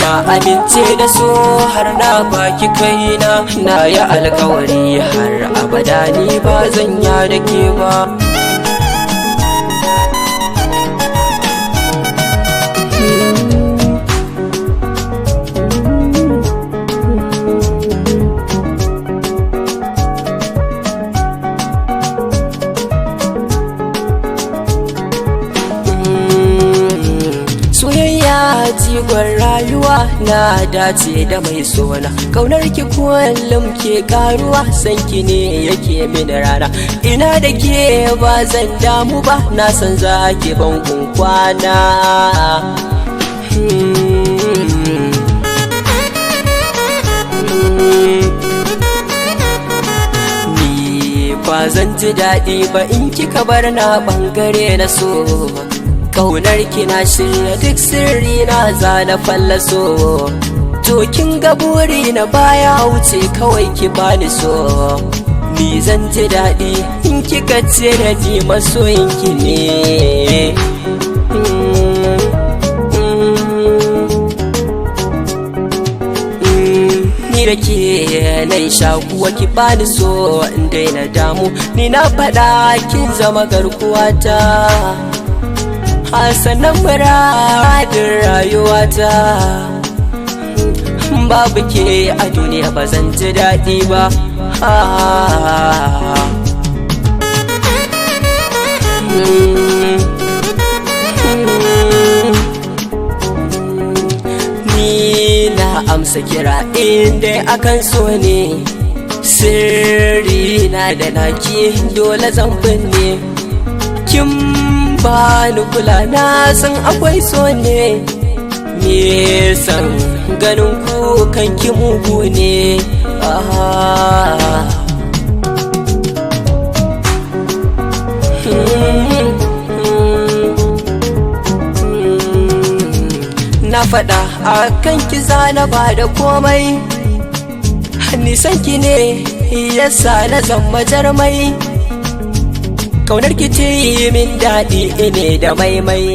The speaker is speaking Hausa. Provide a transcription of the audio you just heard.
na amince da so har na baki kaina, na yi alkawari har abada ni ba zan ya da ke ba. Jigon rayuwa na dace da mai sona, kaunar ki kullum ke karuwa, san ki ne yake mini rana, ina da ke ba zan damu ba, na san za ki ban kwana. Ni ba zan ji daɗi ba in kika bar na ɓangare na so, kaunar ki na shirya duk sirri na za na fallaso, to kin ga buri na baya wuce kawai ki bani so, ni zan ji daɗi in kika ce da ni masoyin ki ne. Ni da ke na shakuwa ki bani so in daina damu, ni na faɗa kin zama garkuwata, sannan muradin rayuwata, babu ke a duniya ba zan ji daɗi ba. Ni na amsa kira inda akan so ne, sirri na da naki dole zan binne, kin bani kula na san akwai so ne, me san ganin kukan ki mugu ne. Na faɗa a kan ki zana ba da komai, nisan ki ne yasa na zama jarmai, kaunar ki ce min daɗi ne da maimai.